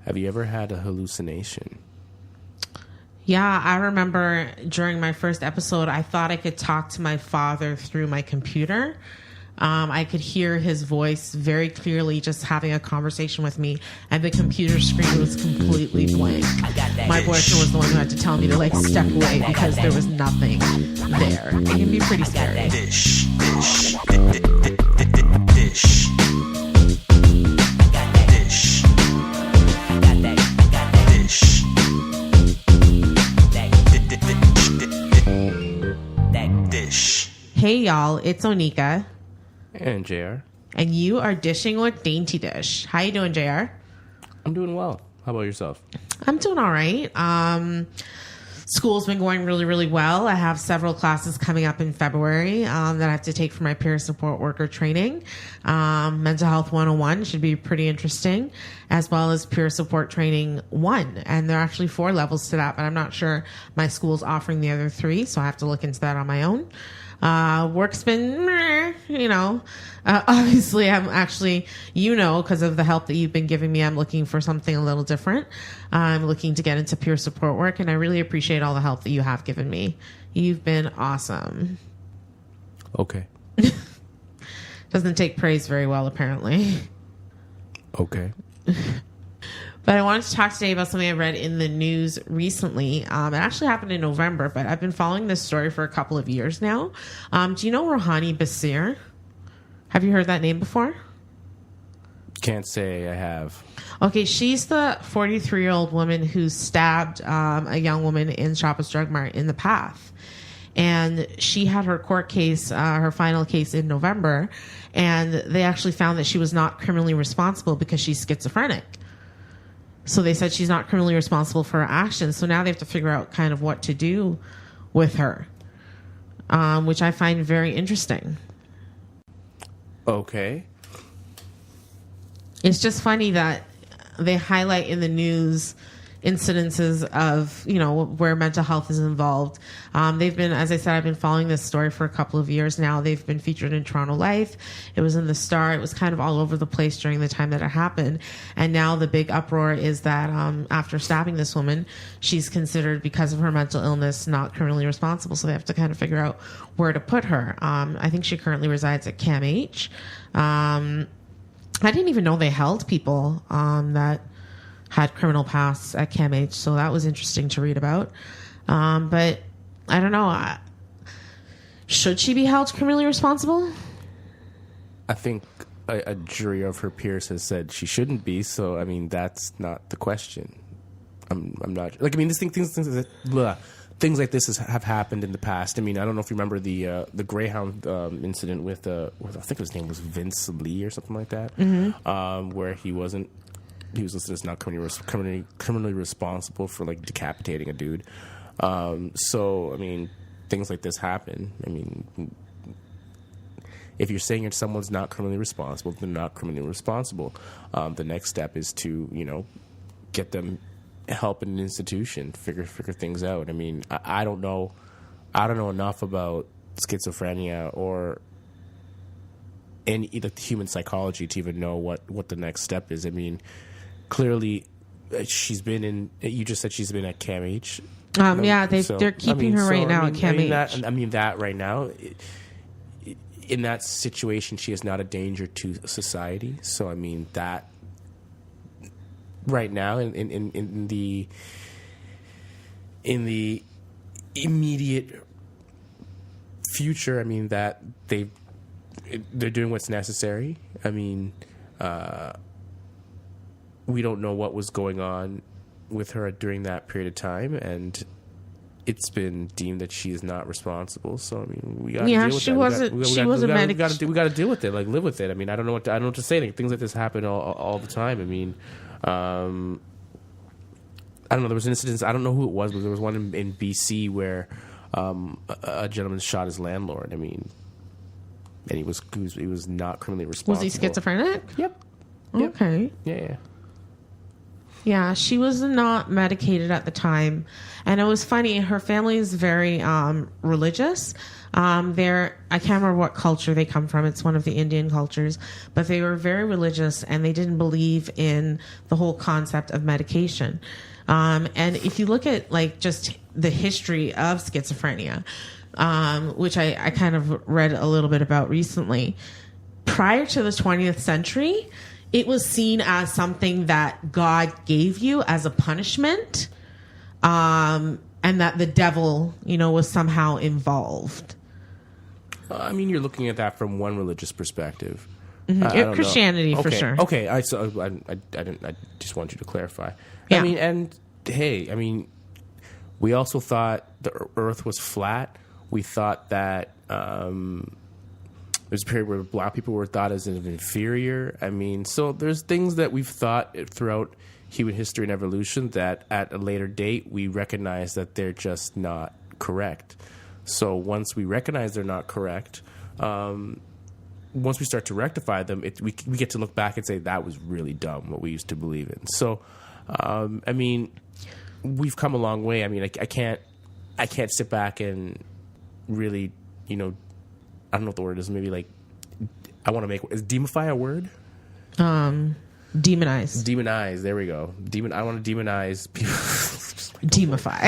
Have you ever had a hallucination? Yeah, I remember during my first episode, I thought I could talk to my father through my computer. I could hear his voice very clearly just having a conversation with me, and the computer screen was completely blank. My boyfriend was the one who had to tell me to like step away because there was nothing there. It can be pretty scary. Dysh, dysh, dysh. Hey y'all, it's Onika. And JR. And you are dishing with Dainty Dish. How you doing, JR? I'm doing well. How about yourself? I'm doing all right. School's been going really, really well. I have several classes coming up in February that I have to take for my peer support worker training. Mental Health 101 should be pretty interesting, as well as peer support training 1. And there are actually 4 levels to that, but I'm not sure my school's offering the other 3, so I have to look into that on my own. Work's been, obviously I'm actually, because of the help that you've been giving me, I'm looking for something a little different. I'm looking to get into peer support work, and I really appreciate all the help that you have given me. You've been awesome. Okay. Doesn't take praise very well, apparently. Okay. But I wanted to talk today about something I read in the news recently. It actually happened in November, but I've been following this story for a couple of years now. Do you know Rohinie Bisesar? Have you heard that name before? Can't say I have. Okay, she's the 43-year-old woman who stabbed a young woman in Shoppers Drug Mart in the Path. And she had her court case, her final case in November, and they actually found that she was not criminally responsible because she's schizophrenic. So they said she's not criminally responsible for her actions. So now they have to figure out kind of what to do with her, which I find very interesting. Okay. It's just funny that they highlight in the news incidences of, where mental health is involved. They've been, as I said, I've been following this story for a couple of years now. They've been featured in Toronto Life. It was in the Star. It was kind of all over the place during the time that it happened. And now the big uproar is that after stabbing this woman, she's considered, because of her mental illness, not criminally responsible. So they have to kind of figure out where to put her. I think she currently resides at CAMH. I didn't even know they held people that had criminal pasts at CAMH, so that was interesting to read about. But I don't know. Should she be held criminally responsible? I think a jury of her peers has said she shouldn't be, so, I mean, that's not the question. I'm not... things like this have happened in the past. I mean, I don't know if you remember the Greyhound incident with I think his name was Vince Lee or something like that, where he was listed as not criminally responsible for like decapitating a dude. So I mean, things like this happen. I mean, if you're saying someone's not criminally responsible, they're not criminally responsible. The next step is to get them help in an institution, figure things out. I mean, I don't know enough about schizophrenia or any human psychology to even know what the next step is. I mean, clearly she's been in. You just said she's been at CAMH. Yeah, they're keeping her right now at CAMH. I mean that right now. In that situation, she is not a danger to society. So I mean that. Right now, in the immediate future, I mean that they're doing what's necessary. I mean, we don't know what was going on with her during that period of time, and it's been deemed that she is not responsible. So I mean, we got to deal with she that. wasn't. She was a medic. We got to deal with it. Like live with it. I mean, I don't know what to say. Things like this happen all the time. I mean. I don't know. There was an incident. I don't know who it was, but there was one in BC where a gentleman shot his landlord. I mean, and he was not criminally responsible. Was he schizophrenic? Yep. Okay. Yeah. Yeah, she was not medicated at the time. And it was funny. Her family is very religious. I can't remember what culture they come from. It's one of the Indian cultures. But they were very religious, and they didn't believe in the whole concept of medication. And if you look at like just the history of schizophrenia, which I kind of read a little bit about recently, prior to the 20th century, it was seen as something that God gave you as a punishment, and that the devil, was somehow involved. I mean, you're looking at that from one religious perspective. Mm-hmm. Christianity, for sure. Okay, I just want you to clarify. Yeah. I mean, and hey, I mean, we also thought the Earth was flat. We thought that there's a period where black people were thought as an inferior. I mean, so there's things that we've thought throughout human history and evolution that at a later date we recognize that they're just not correct. So once we recognize they're not correct, once we start to rectify them, we get to look back and say that was really dumb what we used to believe in. So, I mean, we've come a long way. I mean, I can't sit back and really, I don't know what the word is. Maybe like I want to make is demify a word? Demonize. Demonize. There we go. I want to demonize people. Demify.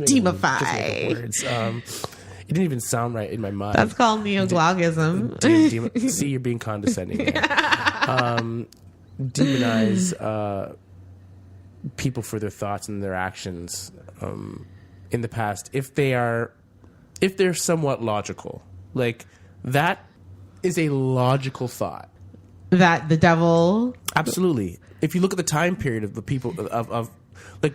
Demify. Words. It didn't even sound right in my mind. That's called neologism. See, you're being condescending. Demonize people for their thoughts and their actions in the past, if they're somewhat logical. Like, that is a logical thought. That the devil... Absolutely. If you look at the time period of the people, of like,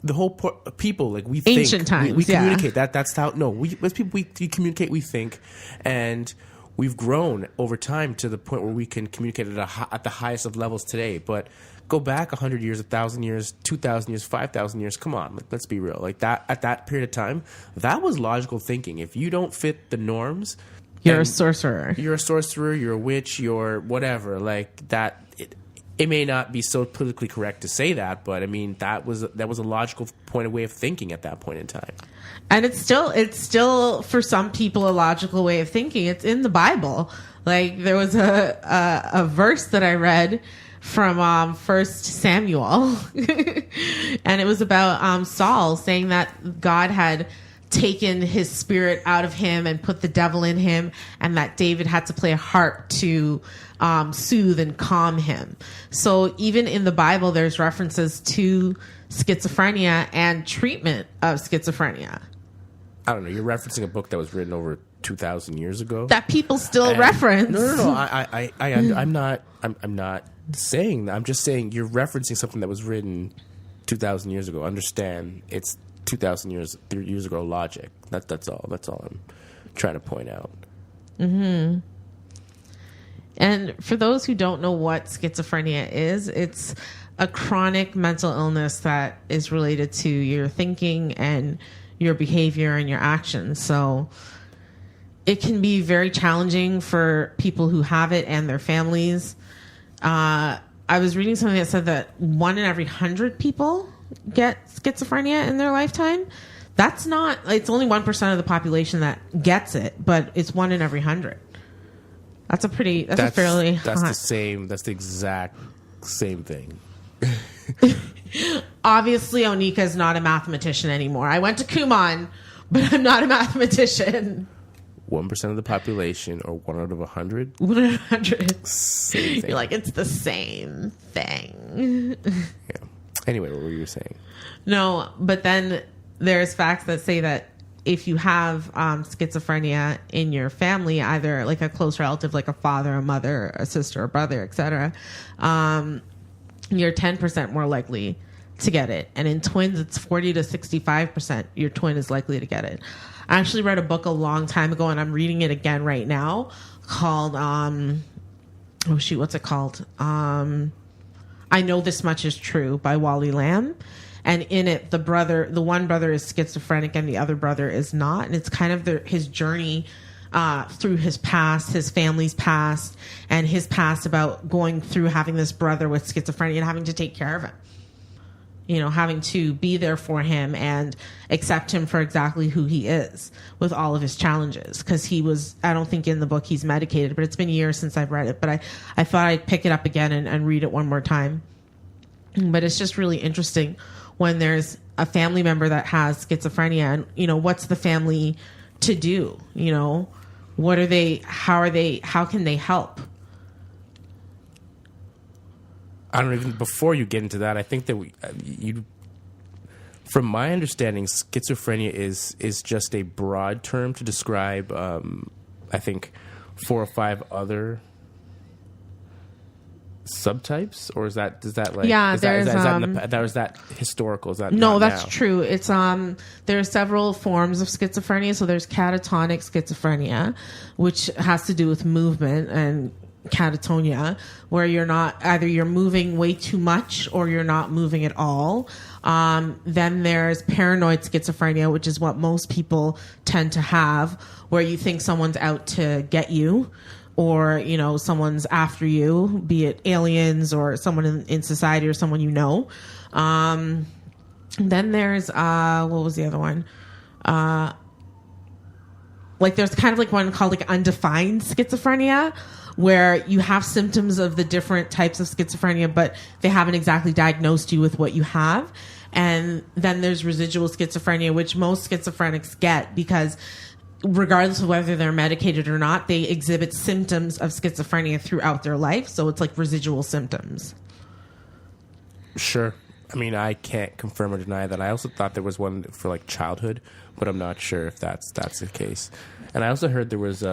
the whole people, like, we think... Ancient times, we communicate. That's how... No, as people, we communicate, we think, and we've grown over time to the point where we can communicate at the highest of levels today. But go back 100 years, 1,000 years, 2,000 years, 5,000 years. Come on, let's be real. Like that, at that period of time, that was logical thinking. If you don't fit the norms, you're a sorcerer. You're a sorcerer. You're a witch. You're whatever. Like that. It may not be so politically correct to say that, but I mean that was a logical way of thinking at that point in time. And it's still for some people a logical way of thinking. It's in the Bible. Like there was a verse that I read from 1 Samuel, and it was about Saul saying that God had taken his spirit out of him and put the devil in him, and that David had to play a harp to soothe and calm him. So even in the Bible, there's references to schizophrenia and treatment of schizophrenia. I don't know. You're referencing a book that was written over 2,000 years ago that people still reference. No. I'm not saying that. I'm just saying you're referencing something that was written 2,000 years ago. Understand, it's 2,000 years ago logic. That's all. That's all I'm trying to point out. Mm-hmm. And for those who don't know what schizophrenia is, it's a chronic mental illness that is related to your thinking and your behavior and your actions. So it can be very challenging for people who have it and their families. I was reading something that said that 1 in every 100 people get schizophrenia in their lifetime. That's not, it's only 1% of the population that gets it, but it's 1 in every 100. That's the exact same thing. Obviously, Onika is not a mathematician anymore. I went to Kumon, but I'm not a mathematician. 1% of the population, or 1 out of 100? 1 out of 100. Same thing. You're like, it's the same thing. Yeah. Anyway, what were you saying? No, but then there's facts that say that if you have schizophrenia in your family, either like a close relative, like a father, a mother, a sister, a brother, etc., you're 10% more likely to get it. And in twins, it's 40 to 65% your twin is likely to get it. I actually read a book a long time ago, and I'm reading it again right now, called, what's it called? I Know This Much Is True by Wally Lamb. And in it, the one brother is schizophrenic and the other brother is not. And it's kind of his journey through his past, his family's past, and his past about going through having this brother with schizophrenia and having to take care of him. You know, having to be there for him and accept him for exactly who he is with all of his challenges. Because he was, I don't think in the book he's medicated, but it's been years since I've read it. But I thought I'd pick it up again and read it one more time. But it's just really interesting when there's a family member that has schizophrenia and, you know, what's the family to do? You know, what are they, how can they help? I don't even, before you get into that, I think that from my understanding, schizophrenia is just a broad term to describe, I think, 4 or 5 other subtypes, or is that like, yeah, is there's is that historical? Is that no, not that's now? true. It's there are several forms of schizophrenia. So there's catatonic schizophrenia, which has to do with movement, and catatonia, where you're moving way too much or you're not moving at all. Then there's paranoid schizophrenia, which is what most people tend to have, where you think someone's out to get you, or, you know, someone's after you, be it aliens or someone in society or someone you know. Then there's what was the other one? Like there's kind of like one called like undefined schizophrenia, where you have symptoms of the different types of schizophrenia, but they haven't exactly diagnosed you with what you have. And then there's residual schizophrenia, which most schizophrenics get because regardless of whether they're medicated or not, they exhibit symptoms of schizophrenia throughout their life. So it's like residual symptoms. Sure. I mean, I can't confirm or deny that. I also thought there was one for like childhood, but I'm not sure if that's the case. And I also heard there was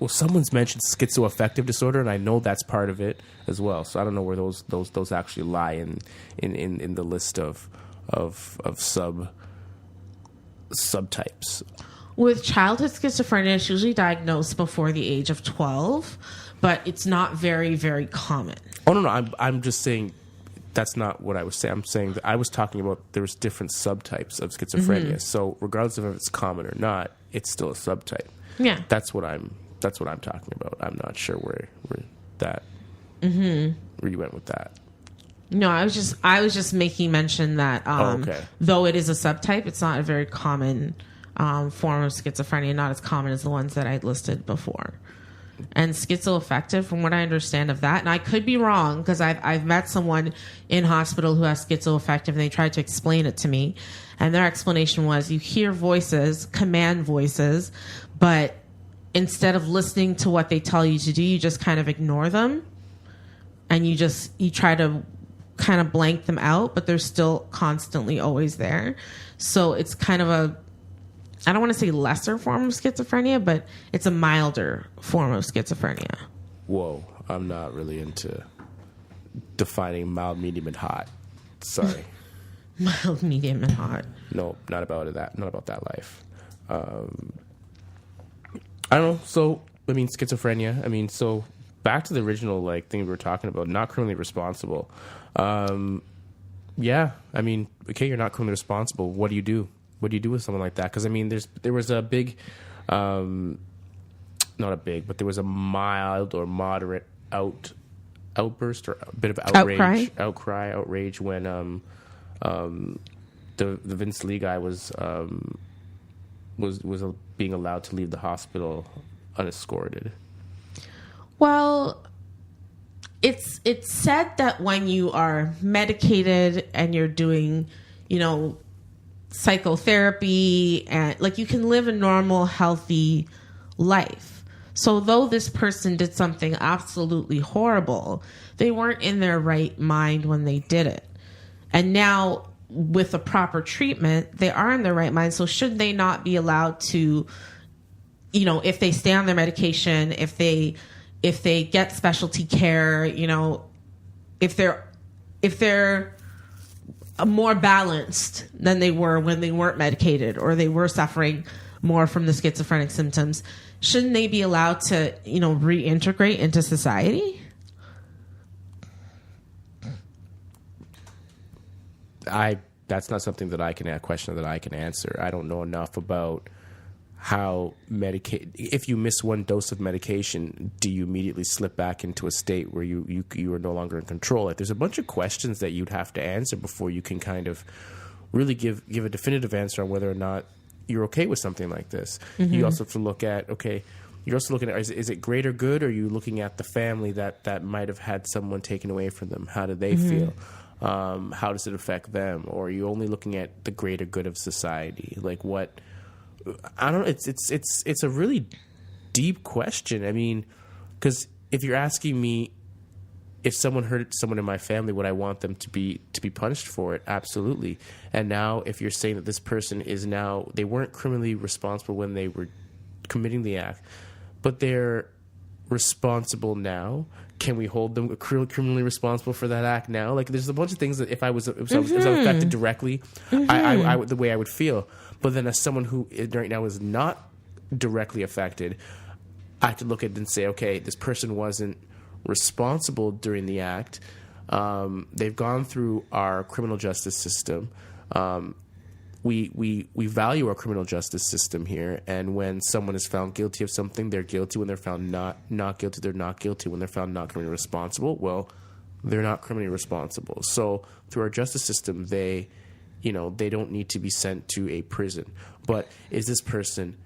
someone's mentioned schizoaffective disorder, and I know that's part of it as well. So I don't know where those actually lie in the list of subtypes. With childhood schizophrenia, it's usually diagnosed before the age of 12, but it's not very, very common. Oh no, I'm just saying. That's not what I was saying. I'm saying that I was talking about there's different subtypes of schizophrenia. Mm-hmm. So regardless of if it's common or not, it's still a subtype. Yeah, that's what I'm talking about. I'm not sure where that where you went with that. No, I was just making mention that though it is a subtype, it's not a very common form of schizophrenia. Not as common as the ones that I listed before. And schizoaffective, from what I understand of that, and I could be wrong because I've met someone in hospital who has schizoaffective, and they tried to explain it to me, and their explanation was you hear voices, command voices, but instead of listening to what they tell you to do, you just kind of ignore them, and you try to kind of blank them out, but they're still constantly always there. So it's kind of I don't want to say lesser form of schizophrenia, but it's a milder form of schizophrenia. Whoa, I'm not really into defining mild, medium, and hot. Sorry. Mild, medium, and hot. No, not about that. Not about that life. I don't know. So, I mean, schizophrenia. I mean, so back to the original thing we were talking about, not criminally responsible. Yeah, I mean, okay, you're not criminally responsible. What do you do? What do you do with someone like that? Because I mean, there was a big, not a big, but there was a mild or moderate outburst or a bit of outrage when the Vince Lee guy was being allowed to leave the hospital unescorted. Well, it's said that when you are medicated and you're doing, psychotherapy and you can live a normal, healthy life. So though this person did something absolutely horrible, they weren't in their right mind when they did it. And now with the proper treatment, they are in their right mind. So should they not be allowed to, if they stay on their medication, if they get specialty care, if they're more balanced than they were when they weren't medicated or they were suffering more from the schizophrenic symptoms, shouldn't they be allowed to, reintegrate into society? That's not something that I can, a question that I can answer. I don't know enough about how if you miss one dose of medication, do you immediately slip back into a state where you are no longer in control? Like, there's a bunch of questions that you'd have to answer before you can kind of really give a definitive answer on whether or not you're okay with something like this. You also have to look at, you're also looking at, is it greater good, or are you looking at the family that might have had someone taken away from them? How do they feel? How does it affect them? Or are you only looking at the greater good of society? Like, what? I don't know. It's a really deep question. I mean, because if you're asking me if someone hurt someone in my family, would I want them to be punished for it? Absolutely. And now, if you're saying that this person they weren't criminally responsible when they were committing the act, but they're responsible now, can we hold them criminally responsible for that act now? Like, there's a bunch of things that if I was affected directly, I would, the way I would feel. But then as someone who right now is not directly affected, I have to look at it and say, okay, this person wasn't responsible during the act. They've gone through our criminal justice system. We value our criminal justice system here, and when someone is found guilty of something, they're guilty. When they're found not guilty, they're not guilty. When they're found not criminally responsible, well, they're not criminally responsible. So through our justice system, they don't need to be sent to a prison. But is this person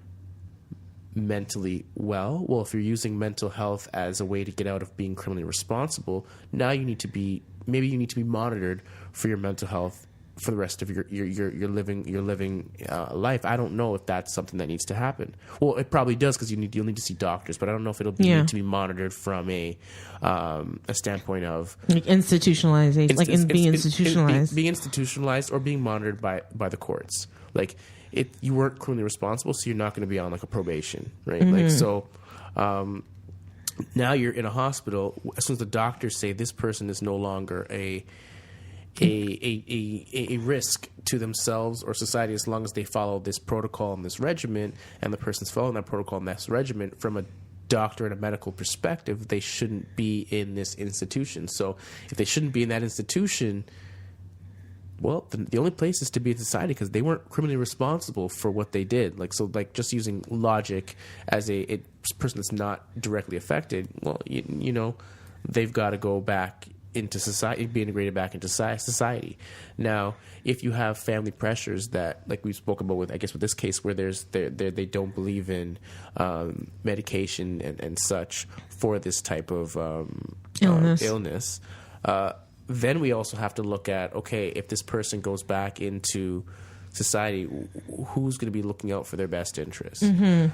mentally well? Well, if you're using mental health as a way to get out of being criminally responsible, now you need to be monitored for your mental health for the rest of your living life. I don't know if that's something that needs to happen. Well, it probably does, because you'll need to see doctors, but I don't know if it'll need to be monitored from a standpoint of like institutionalization, being institutionalized, being institutionalized, or being monitored by the courts. Like, you weren't criminally responsible, so you're not going to be on like a probation, right? Like, so now you're in a hospital. As soon as the doctors say this person is no longer a risk to themselves or society, as long as they follow this protocol and this regimen, and the person's following that protocol and this regimen, from a doctor and a medical perspective, they shouldn't be in this institution. So if they shouldn't be in that institution, well, the only place is to be in society, because they weren't criminally responsible for what they did. Like, so, like, just using logic as a person that's not directly affected, well, they've got to go back into society, be integrated back into society. Now, if you have family pressures that, like we spoke about with this case, where they don't believe in medication and such for this type of illness, then we also have to look at, okay, if this person goes back into society, who's going to be looking out for their best interests? And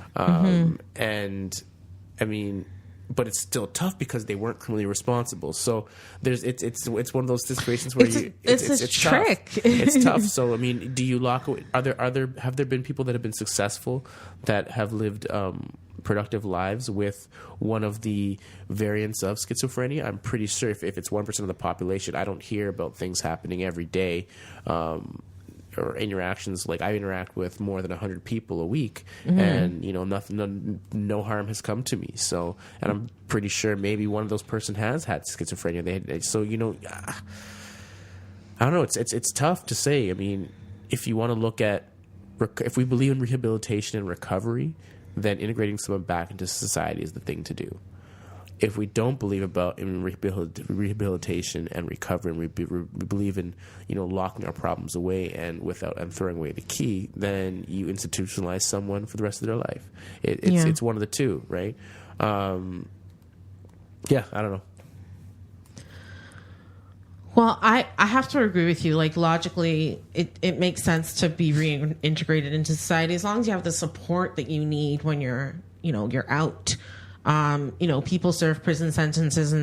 I mean, but it's still tough because they weren't criminally responsible. So it's one of those situations where it's trick. Tough. It's tough. So I mean, do you lock away? Have there been people that have been successful that have lived productive lives with one of the variants of schizophrenia? I'm pretty sure if it's 1% of the population, I don't hear about things happening every day. Or interactions, like I interact with more than 100 people a week, and no harm has come to me. So, and I'm pretty sure maybe one of those person has had schizophrenia. I don't know. It's tough to say. I mean, if you want to look at, if we believe in rehabilitation and recovery, then integrating someone back into society is the thing to do. If we don't believe in rehabilitation and recovery, and we believe in locking our problems away and throwing away the key, then you institutionalize someone for the rest of their life. It's one of the two, right? I don't know. Well, I have to agree with you. Like, logically, it makes sense to be reintegrated into society as long as you have the support that you need when you're out. People serve prison sentences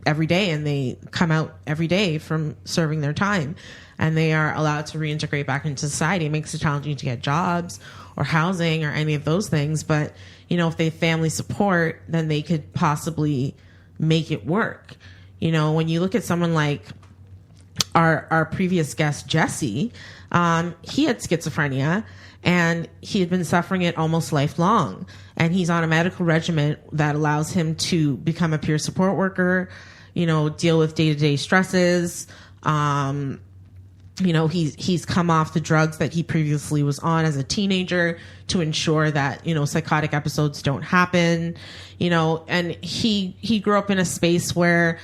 every day, and they come out every day from serving their time, and they are allowed to reintegrate back into society. It makes it challenging to get jobs or housing or any of those things. But, if they have family support, then they could possibly make it work. When you look at someone like our previous guest, Jesse, he had schizophrenia, and he had been suffering it almost lifelong. And he's on a medical regimen that allows him to become a peer support worker, deal with day-to-day stresses, he's come off the drugs that he previously was on as a teenager to ensure that, psychotic episodes don't happen, and he grew up in a space where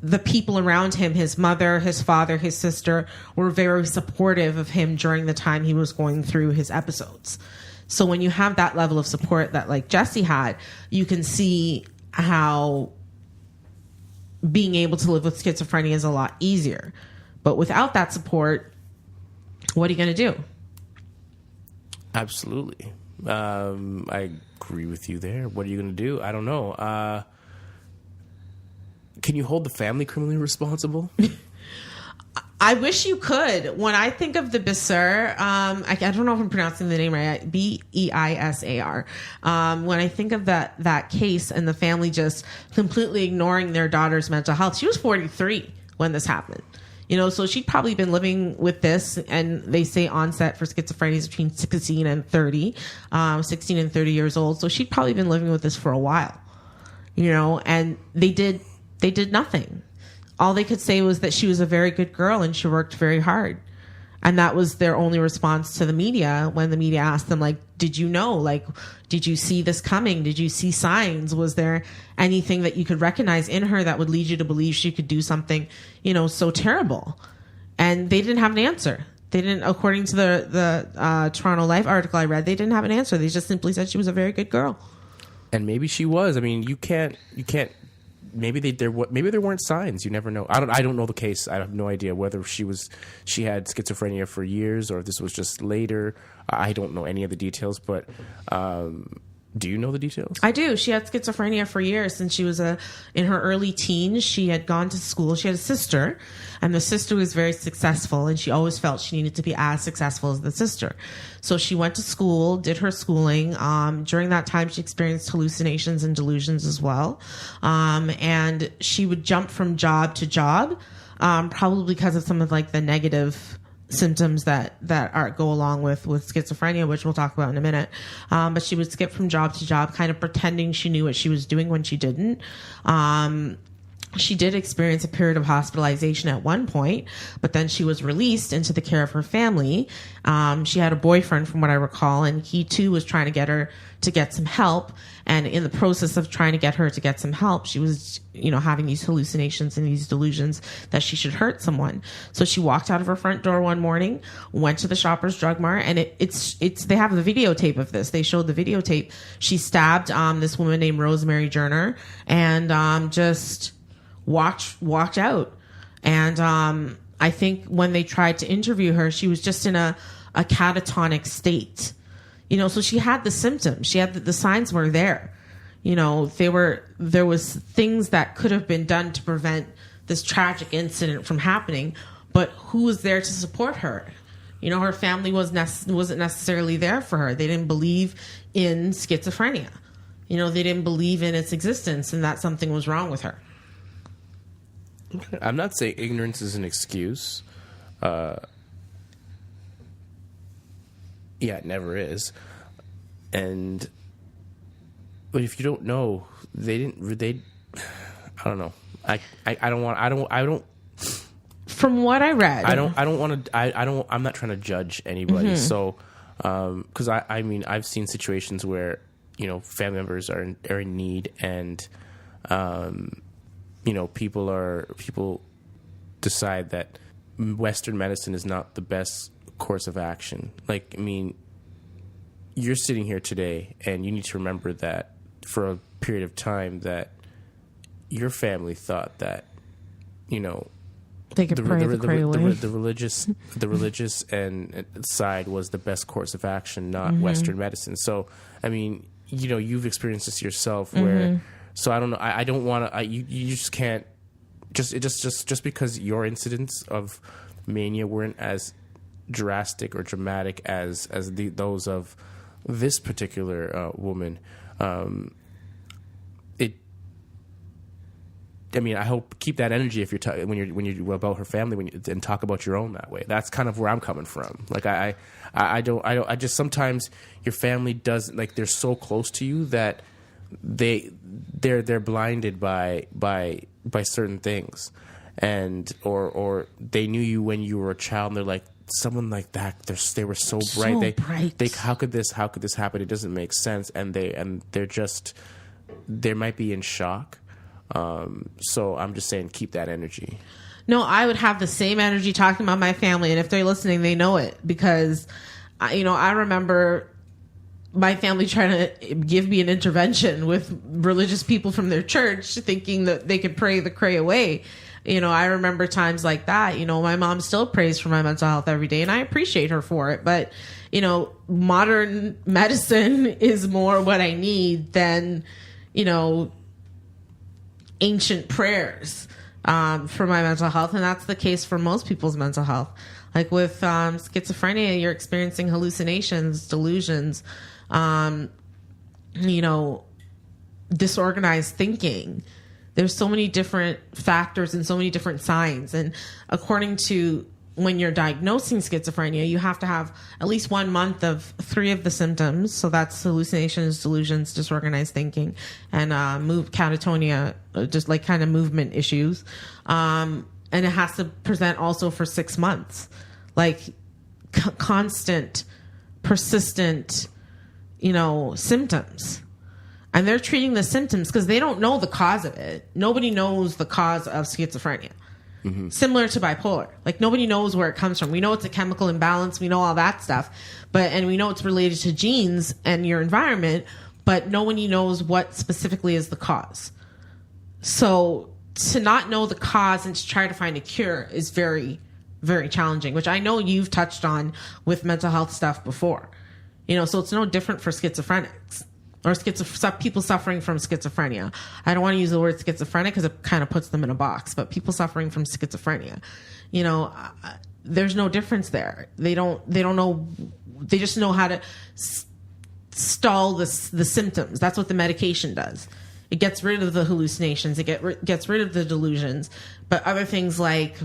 the people around him, his mother, his father, his sister, were very supportive of him during the time he was going through his episodes. So when you have that level of support that like Jesse had, you can see how being able to live with schizophrenia is a lot easier. But without that support, what are you going to do? Absolutely. I agree with you there. What are you going to do? I don't know. Can you hold the family criminally responsible? I wish you could. When I think of the Bisesar, I don't know if I'm pronouncing the name right, Beisar. When I think of that case and the family just completely ignoring their daughter's mental health, she was 43 when this happened. So she'd probably been living with this, and they say onset for schizophrenia is between 16 and 30 years old. So she'd probably been living with this for a while, and they did nothing. All they could say was that she was a very good girl and she worked very hard. And that was their only response to the media when the media asked them, like, did you know? Like, did you see this coming? Did you see signs? Was there anything that you could recognize in her that would lead you to believe she could do something, so terrible? And they didn't have an answer. They didn't, according to the Toronto Life article I read, they didn't have an answer. They just simply said she was a very good girl. And maybe she was. I mean, you can't. Maybe there weren't signs. You never know. I don't know the case. I have no idea whether she had schizophrenia for years or if this was just later. I don't know any of the details, but do you know the details? I do. She had schizophrenia for years since she was in her early teens. She had gone to school. She had a sister, and the sister was very successful, and she always felt she needed to be as successful as the sister. So she went to school, did her schooling. During that time, she experienced hallucinations and delusions as well. And she would jump from job to job, probably because of some of like the negative symptoms that go along with schizophrenia, which we'll talk about in a minute. But she would skip from job to job, kind of pretending she knew what she was doing when she didn't. She did experience a period of hospitalization at one point, but then she was released into the care of her family. She had a boyfriend, from what I recall, and he too was trying to get her to get some help. And in the process of trying to get her to get some help, she was, having these hallucinations and these delusions that she should hurt someone. So she walked out of her front door one morning, went to the Shoppers Drug Mart, and they have the videotape of this. They showed the videotape. She stabbed this woman named Rosemary Journer and just walked out. And I think when they tried to interview her, she was just in a catatonic state. So she had the symptoms. She had the signs were there. There was things that could have been done to prevent this tragic incident from happening, but who was there to support her? Her family wasn't necessarily there for her. They didn't believe in schizophrenia. They didn't believe in its existence and that something was wrong with her. I'm not saying ignorance is an excuse. Yeah, it never is. But if you don't know, I don't know. I don't. From what I read, I'm not trying to judge anybody. Mm-hmm. So, because I've seen situations where, family members are in need and, people decide that Western medicine is not the best course of action. You're sitting here today and you need to remember that for a period of time that your family thought that, they could pray the religious and side was the best course of action, not mm-hmm. Western medicine. So, you've experienced this yourself where, mm-hmm. So I don't know. I don't want to. You just can't. Just because your incidents of mania weren't as drastic or dramatic as those of this particular woman. I hope keep that energy if you're when you're about her family and talk about your own that way. That's kind of where I'm coming from. I just sometimes your family doesn't they're so close to you that they're blinded by certain things, and or they knew you when you were a child, and they're like, someone like that, they were so bright. They how could this happen? It doesn't make sense, and they're just, they might be in shock. So I'm just saying, keep that energy. No, I would have the same energy talking about my family, and if they're listening, they know it, because I remember my family trying to give me an intervention with religious people from their church, thinking that they could pray the cray away. I remember times like that. My mom still prays for my mental health every day, and I appreciate her for it. But, modern medicine is more what I need than, ancient prayers for my mental health. And that's the case for most people's mental health. Like with schizophrenia, you're experiencing hallucinations, delusions, disorganized thinking. There's so many different factors and so many different signs. And according to when you're diagnosing schizophrenia, you have to have at least 1 month of 3 of the symptoms. So that's hallucinations, delusions, disorganized thinking, and catatonia, just like kind of movement issues. And it has to present also for 6 months, like constant, persistent, symptoms. And they're treating the symptoms because they don't know the cause of it. Nobody knows the cause of schizophrenia. Mm-hmm. Similar to bipolar. Like, nobody knows where it comes from. We know it's a chemical imbalance. We know all that stuff. And we know it's related to genes and your environment, but nobody knows what specifically is the cause. So to not know the cause and to try to find a cure is very, very challenging, which I know you've touched on with mental health stuff before. So it's no different for schizophrenics. Or people suffering from schizophrenia. I don't want to use the word schizophrenic because it kind of puts them in a box, but people suffering from schizophrenia, there's no difference there. They don't know. They just know how to stall the symptoms. That's what the medication does. It gets rid of the hallucinations. It gets rid of the delusions. But other things like,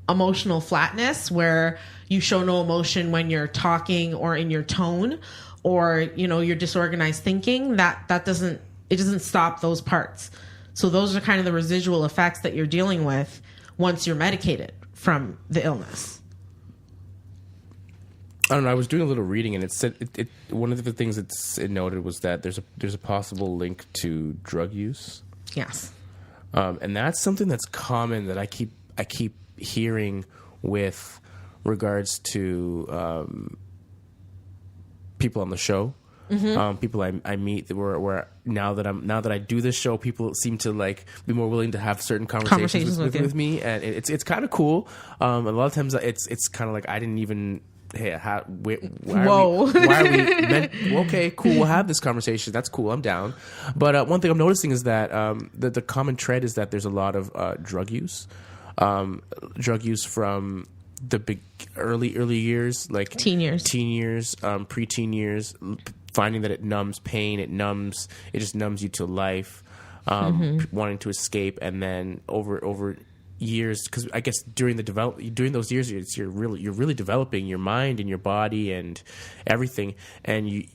emotional flatness, where you show no emotion when you're talking or in your tone, or, your disorganized thinking, that doesn't stop those parts. So those are kind of the residual effects that you're dealing with once you're medicated from the illness. I don't know. I was doing a little reading, and it said one of the things it noted was that there's a possible link to drug use. Yes. And that's something that's common that I keep hearing with regards to people on the show, people I meet where now that I do this show, people seem to like be more willing to have certain conversations with me, and it's kind of cool. A lot of times it's kind of like, I didn't even. Hey, why are we okay, cool, we'll have this conversation. That's cool, I'm down. But one thing I'm noticing is that the common thread is that there's a lot of drug use from the big early years, like teen years, preteen years, finding that it numbs pain, it just numbs you to life, wanting to escape, and then over years, because I guess during those years, you're really developing your mind and your body and everything, and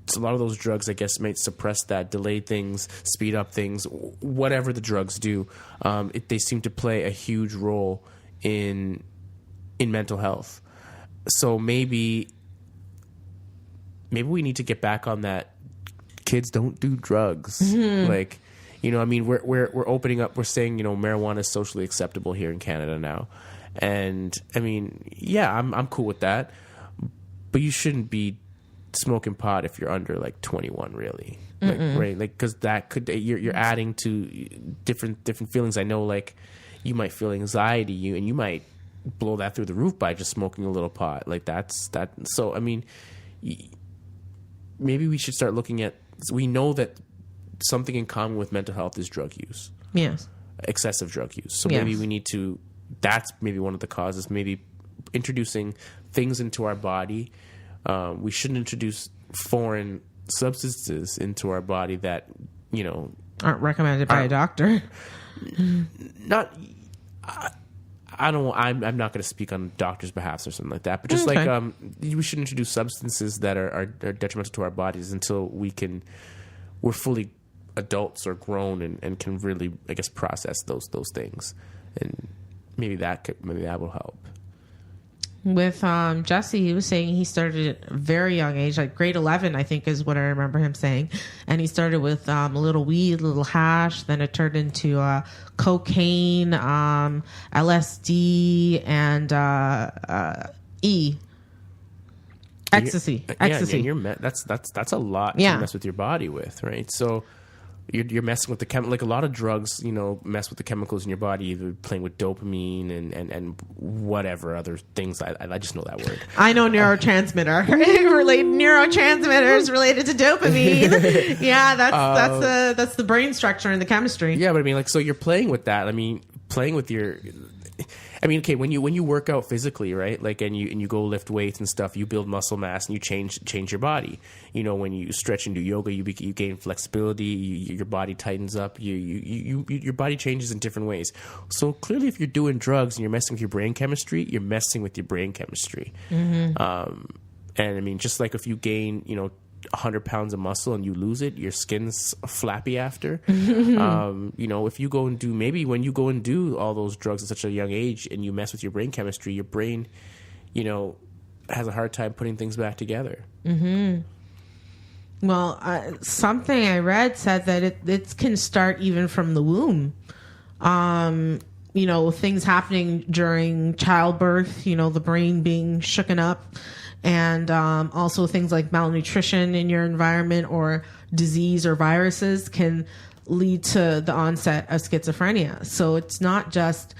so a lot of those drugs, I guess, may suppress that, delay things, speed up things, whatever the drugs do. They seem to play a huge role in mental health. So maybe we need to get back on that. Kids, don't do drugs. Like, we're opening up. We're saying, marijuana is socially acceptable here in Canada now, and I mean, yeah, I'm cool with that. But you shouldn't be smoking pot if you're under like 21, really. Like, right? Like, because that could you're adding to different feelings. I know, like, you might feel anxiety, and you might blow that through the roof by just smoking a little pot. Like, that's that. So I mean, maybe we should start looking at. We know that something in common with mental health is drug use. Yes. Excessive drug use. So maybe we need to. That's maybe one of the causes. Maybe introducing things into our body. We shouldn't introduce foreign substances into our body that aren't recommended by a doctor. Not. I don't. I'm not going to speak on doctors' behalf or something like that. But just like we should introduce substances that are detrimental to our bodies until we're fully adults are grown and can really, I guess, process those things, and maybe that will help. With Jesse, he was saying he started at a very young age, like grade 11, I think is what I remember him saying. And he started with a little weed, a little hash. Then it turned into cocaine, LSD, and ecstasy. Ecstasy. Yeah, that's a lot to mess with your body with, right? So you're messing with the like a lot of drugs, mess with the chemicals in your body, either playing with dopamine and whatever other things. I just know that word. I know neurotransmitter neurotransmitters related to dopamine. Yeah, that's the brain structure and the chemistry. Yeah, but I mean, like, so you're playing with that. I mean, playing with your. I mean, okay, when you work out physically, right? Like, and you go lift weights and stuff, you build muscle mass and you change your body. When you stretch and do yoga, you gain flexibility. Your body tightens up. Your body changes in different ways. So clearly, if you're doing drugs and you're messing with your brain chemistry, you're messing with your brain chemistry. Mm-hmm. And I mean, just like if you gain, 100 pounds of muscle and you lose it, your skin's flappy after. If you go and do, maybe when you go and do all those drugs at such a young age and you mess with your brain chemistry, your brain, has a hard time putting things back together. Mm-hmm. Well, something I read said that it can start even from the womb. Things happening during childbirth, the brain being shooken up. And also things like malnutrition in your environment or disease or viruses can lead to the onset of schizophrenia. So it's not just,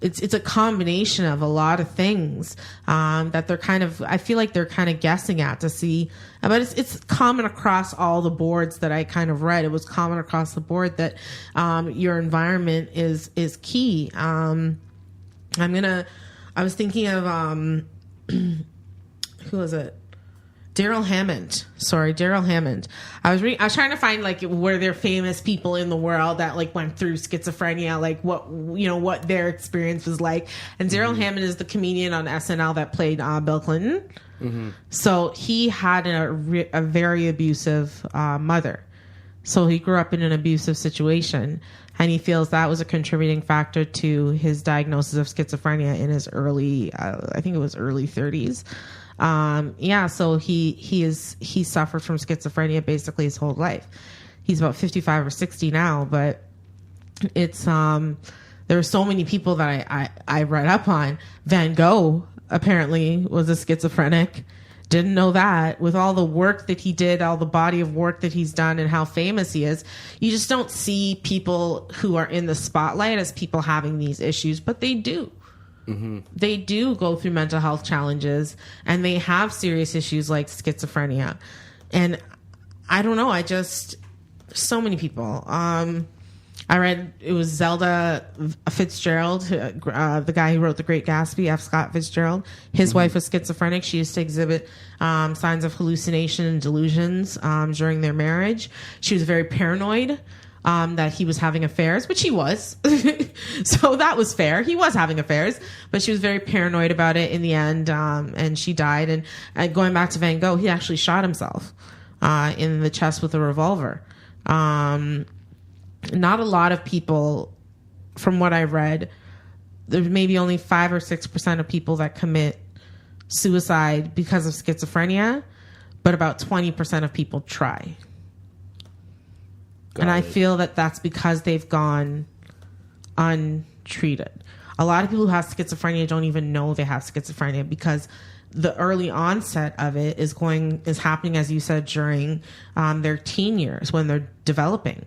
it's a combination of a lot of things that I feel like they're kind of guessing at to see. But it's common across all the boards that I kind of read. It was common across the board that your environment is key. I was thinking of... who was it? Daryl Hammond. I was trying to find like were there famous people in the world that like went through schizophrenia, like what their experience was like. And Daryl Hammond is the comedian on SNL that played Bill Clinton. Mm-hmm. So he had a very abusive mother. So he grew up in an abusive situation, and he feels that was a contributing factor to his diagnosis of schizophrenia in his early 30s. So he suffered from schizophrenia basically his whole life. He's about 55 or 60 now, but it's there are so many people that I read up on. Van Gogh apparently was a schizophrenic. Didn't know that. With all the work that he did, all the body of work that he's done and how famous he is, you just don't see people who are in the spotlight as people having these issues, but they do. Mm-hmm. They do go through mental health challenges and they have serious issues like schizophrenia. And I don't know. So many people. I read it was Zelda Fitzgerald, the guy who wrote The Great Gatsby, F. Scott Fitzgerald. His wife was schizophrenic. She used to exhibit signs of hallucination and delusions during their marriage. She was very paranoid that he was having affairs, which he was. So that was fair. He was having affairs, but she was very paranoid about it in the end, and she died. And going back to Van Gogh, he actually shot himself in the chest with a revolver. Not a lot of people, from what I read, there's maybe only 5 or 6% of people that commit suicide because of schizophrenia, but about 20% of people try. And I feel that that's because they've gone untreated. A lot of people who have schizophrenia don't even know they have schizophrenia because the early onset of it is happening, as you said, during their teen years when they're developing.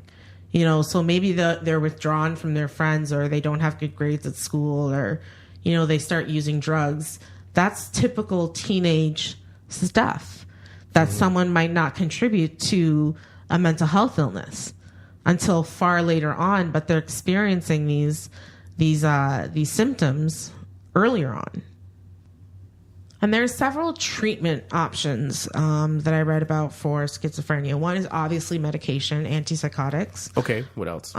So maybe they're withdrawn from their friends, or they don't have good grades at school, or, they start using drugs. That's typical teenage stuff that someone might not contribute to a mental health illness until far later on, but they're experiencing these symptoms earlier on. And there's several treatment options that I read about for schizophrenia. One is obviously medication, antipsychotics. Okay, what else?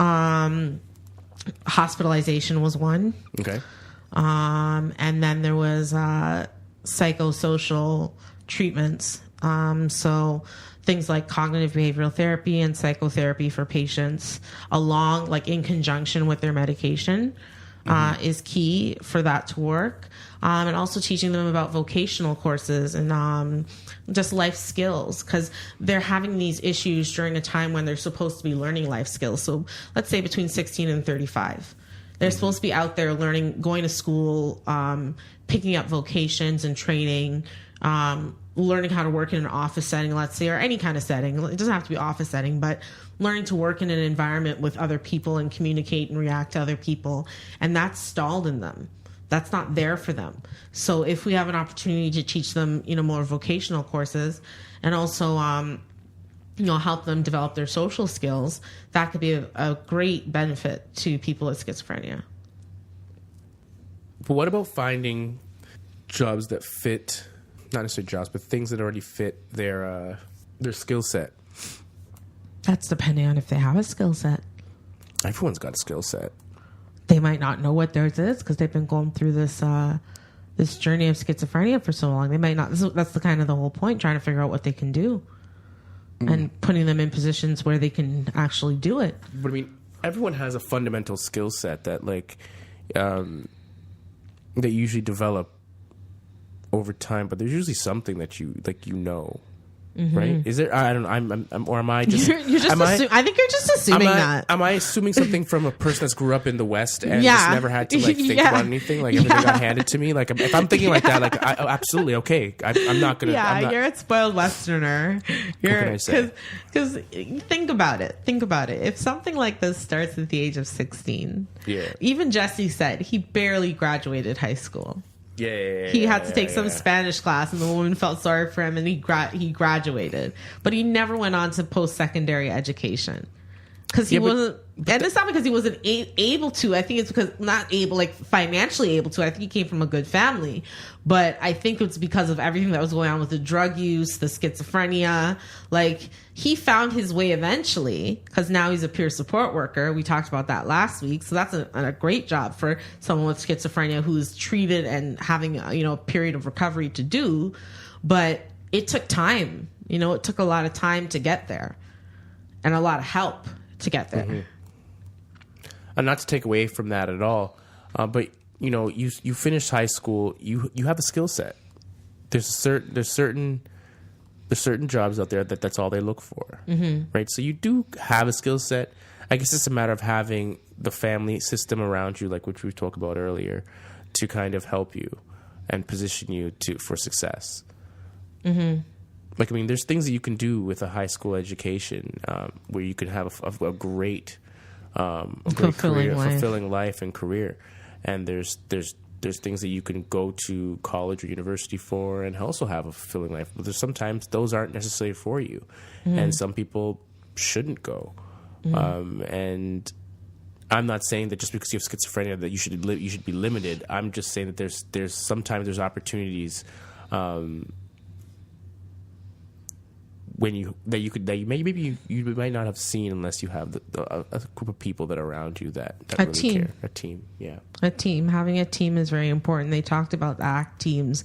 Hospitalization was one. Okay. And then there was psychosocial treatments So things like cognitive behavioral therapy and psychotherapy for patients, along like in conjunction with their medication, is key for that to work. And also teaching them about vocational courses and just life skills, because they're having these issues during a time when they're supposed to be learning life skills. So let's say between 16 and 35. They're supposed to be out there learning, going to school, picking up vocations and training, learning how to work in an office setting, let's say, or any kind of setting. It doesn't have to be office setting, but learning to work in an environment with other people and communicate and react to other people. And that's stalled in them. That's not there for them. So if we have an opportunity to teach them, more vocational courses and also, help them develop their social skills, that could be a great benefit to people with schizophrenia. But what about finding jobs that fit, not necessarily jobs, but things that already fit their skill set? That's depending on if they have a skill set. Everyone's got a skill set. They might not know what theirs is because they've been going through this journey of schizophrenia for so long. They might not. That's the kind of the whole point, trying to figure out what they can do and putting them in positions where they can actually do it. But I mean, everyone has a fundamental skill set that they usually develop over time. But there's usually something that right? Is there? I don't know. Or am I just? You're just I think you're just assuming that. Am I assuming something from a person that's grew up in the West and just never had to think about anything? Like everything got handed to me. Like if I'm thinking like that, absolutely okay. I'm not gonna. Yeah, you're a spoiled Westerner. What can I say? Because think about it. If something like this starts at the age of 16, even Jesse said he barely graduated high school. He had to take some Spanish class, and the woman felt sorry for him, and he graduated. But he never went on to post-secondary education because he wasn't. And it's not because he wasn't able to. I think it's because not able, like financially able to. I think he came from a good family, but I think it's because of everything that was going on with the drug use, the schizophrenia. Like he found his way eventually because now he's a peer support worker. We talked about that last week, so that's a great job for someone with schizophrenia who's treated and having a period of recovery to do. But it took time. It took a lot of time to get there, and a lot of help to get there. Mm-hmm. And not to take away from that at all, but you finished high school, you have a skill set. There's certain jobs out there that's all they look for, right? So you do have a skill set. I guess it's a matter of having the family system around you, like which we talked about earlier, to kind of help you and position you for success. Like there's things that you can do with a high school education where you can have a great fulfilling life and career, and there's things that you can go to college or university for and also have a fulfilling life. But there's sometimes those aren't necessary for you, and some people shouldn't go. And I'm not saying that just because you have schizophrenia that you should be limited. I'm just saying that there's sometimes opportunities. You might not have seen unless you have a group of people that are around you that really care. A team, yeah. A team. Having a team is very important. They talked about the ACT teams,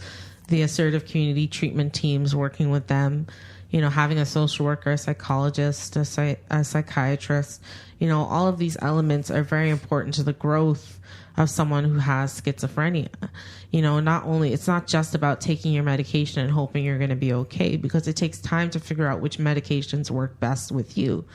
the assertive community treatment teams, working with them. Having a social worker, a psychologist, a psychiatrist. All of these elements are very important to the growth of someone who has schizophrenia. It's not just about taking your medication and hoping you're going to be okay, because it takes time to figure out which medications work best with you.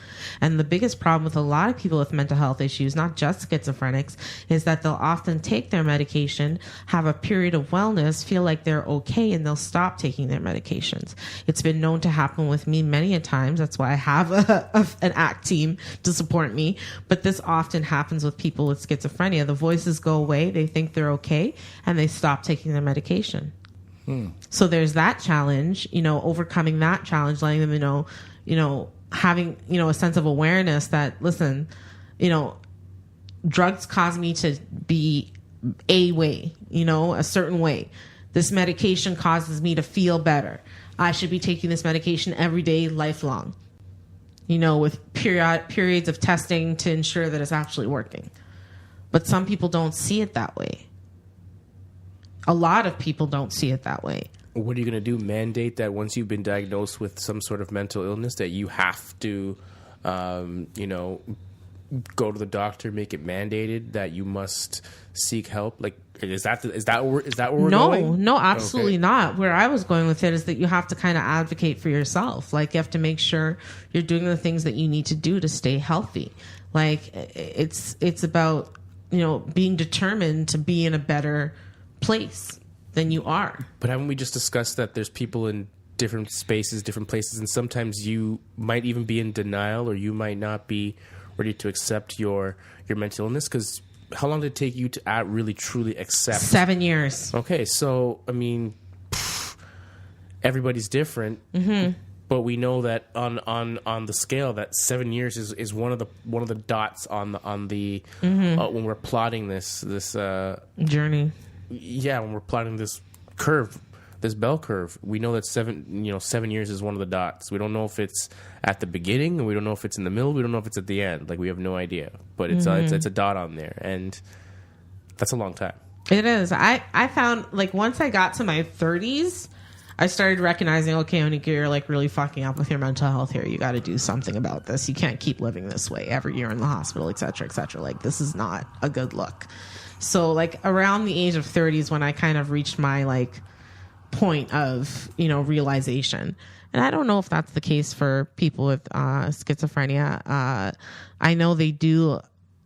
And the biggest problem with a lot of people with mental health issues, not just schizophrenics, is that they'll often take their medication, have a period of wellness, feel like they're okay, and they'll stop taking their medications. It's been known to happen with me many a times. That's why I have an ACT team to support me. But this often happens with people with schizophrenia. The voices go away, they think they're okay, and they stop taking their medication. So there's that challenge, overcoming that challenge, letting them know, having, a sense of awareness that, listen, drugs cause me to be a way, a certain way. This medication causes me to feel better. I should be taking this medication every day, lifelong, with periods of testing to ensure that it's actually working. But some people don't see it that way. A lot of people don't see it that way. what are you going to do? Mandate that once you've been diagnosed with some sort of mental illness that you have to, go to the doctor, make it mandated that you must seek help? Like, is that where we're going? No, absolutely not. Where I was going with it is that you have to kind of advocate for yourself. Like, you have to make sure you're doing the things that you need to do to stay healthy. Like, it's about, being determined to be in a better place than you are. But haven't we just discussed that there's people in different spaces, different places, and sometimes you might even be in denial, or you might not be ready to accept your mental illness? Because how long did it take you to really truly accept? 7 years. Okay, so I mean, everybody's different, but we know that on the scale that 7 years is one of the dots on the when we're plotting this journey. Yeah, when we're plotting this curve, this bell curve, we know that 7 years is one of the dots. We don't know if it's at the beginning, and we don't know if it's in the middle. We don't know if it's at the end. Like, we have no idea. But it's a dot on there, and that's a long time. It is. I found, like, once I got to my 30s, I started recognizing, okay, Onika, you're like really fucking up with your mental health here. You got to do something about this. You can't keep living this way every year in the hospital, et cetera, et cetera. Like, this is not a good look. So, like, around the age of 30 is when I kind of reached my, like, point of, realization. And I don't know if that's the case for people with schizophrenia. I know they do.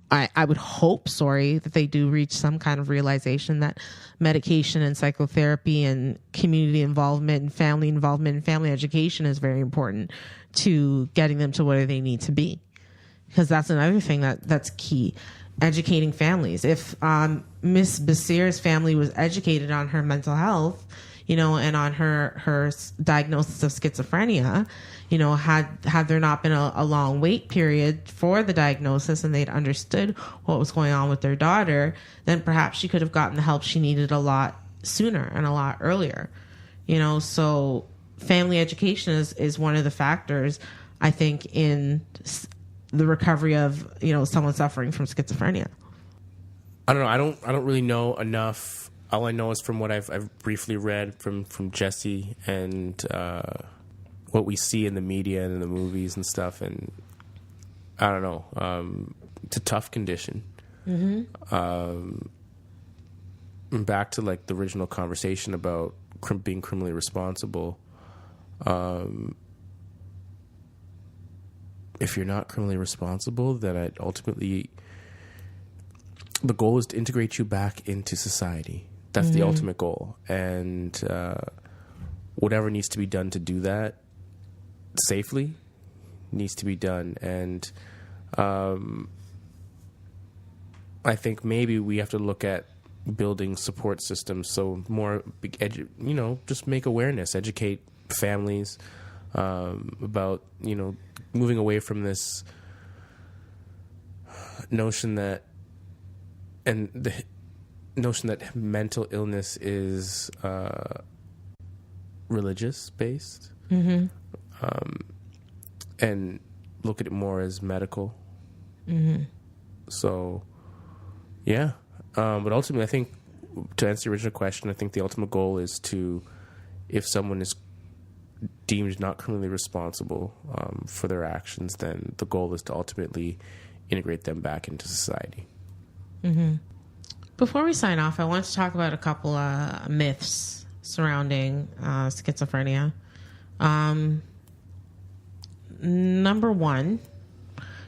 I would hope, that they do reach some kind of realization that medication and psychotherapy and community involvement and family education is very important to getting them to where they need to be. Because that's another thing that's key. Educating families. If Miss Bisesar's family was educated on her mental health, and on her diagnosis of schizophrenia, had there not been a long wait period for the diagnosis, and they'd understood what was going on with their daughter, then perhaps she could have gotten the help she needed a lot sooner and a lot earlier. So family education is one of the factors, I think, in the recovery of, someone suffering from schizophrenia. I don't know. I don't really know enough. All I know is from what I've briefly read from Jesse and what we see in the media and in the movies and stuff. And I don't know. It's a tough condition. Back to, like, the original conversation about being criminally responsible. If you're not criminally responsible, then ultimately the goal is to integrate you back into society. That's the ultimate goal. And whatever needs to be done to do that safely needs to be done. And I think maybe we have to look at building support systems. So more, just make awareness, educate families about, moving away from this notion that mental illness is religious based, and look at it more as medical. So, yeah. But ultimately, I think, to answer the original question, I think the ultimate goal is to, if someone is deemed not criminally responsible for their actions, then the goal is to ultimately integrate them back into society. Before we sign off, I want to talk about a couple of myths surrounding schizophrenia. Number one,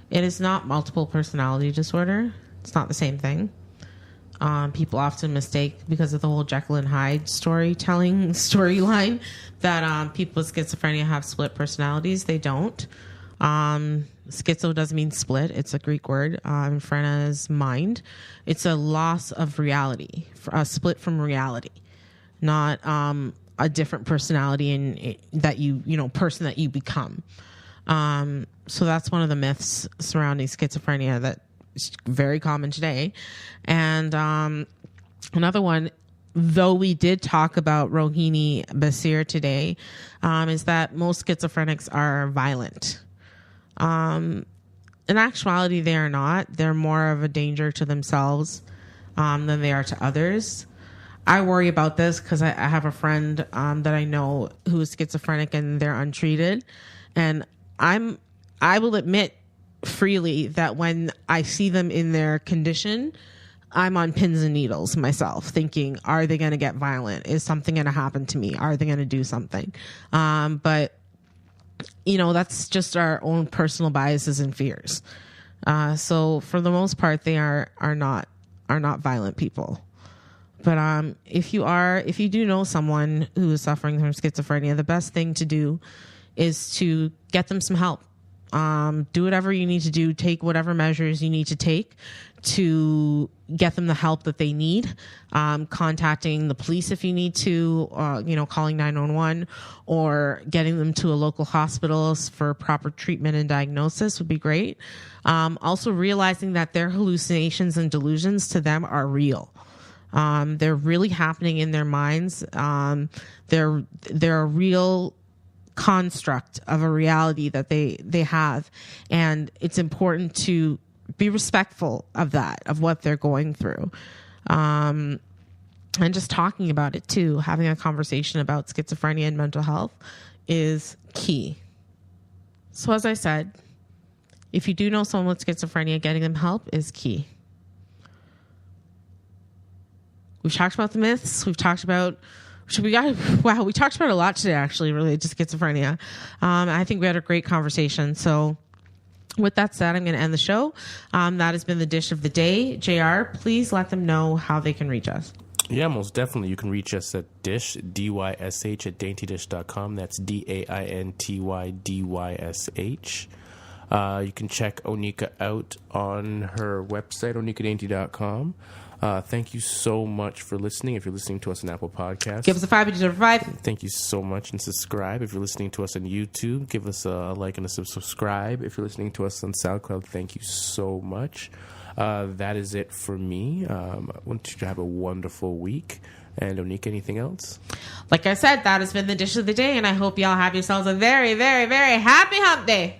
it is not multiple personality disorder. It's not the same thing. People often mistake, because of the whole Jekyll and Hyde storyline, that people with schizophrenia have split personalities. They don't. Schizo doesn't mean split. It's a Greek word. Phrena's mind. It's a loss of reality, a split from reality, not a different personality person that you become. So that's one of the myths surrounding schizophrenia that is very common today. And another one, though we did talk about Rohinie Bisesar today, is that most schizophrenics are violent. In actuality, they are not. They're more of a danger to themselves than they are to others. I worry about this because I have a friend that I know who is schizophrenic and they're untreated. And I will admit freely that when I see them in their condition, I'm on pins and needles myself, thinking, are they going to get violent? Is something going to happen to me? Are they going to do something? But, that's just our own personal biases and fears. So for the most part, they are not violent people. But if you do know someone who is suffering from schizophrenia, the best thing to do is to get them some help. Do whatever you need to do, take whatever measures you need to take to get them the help that they need. Contacting the police if you need to, calling 911 or getting them to a local hospital for proper treatment and diagnosis would be great. Also realizing that their hallucinations and delusions to them are real. They're really happening in their minds. They're a real construct of a reality that they have. And it's important to be respectful of that, of what they're going through. And just talking about it too, having a conversation about schizophrenia and mental health is key. So as I said, if you do know someone with schizophrenia, getting them help is key. We've talked about the myths. We've talked about, we talked about a lot today, actually, related to schizophrenia. I think we had a great conversation. So with that said, I'm going to end the show. That has been the dish of the day. JR, please let them know how they can reach us. Yeah, most definitely. You can reach us at dysh, dysh, at daintydysh.com. That's DAINTYDYSH. You can check Onika out on her website, onikadainty.com. Thank you so much for listening. If you're listening to us on Apple Podcasts, give us a 5. You deserve a 5. Thank you so much, and subscribe. If you're listening to us on YouTube, give us a like and a subscribe. If you're listening to us on SoundCloud, thank you so much. That is it for me. I want you to have a wonderful week. And Onika, anything else? Like I said, that has been the dish of the day, and I hope y'all have yourselves a very, very, very happy hump day.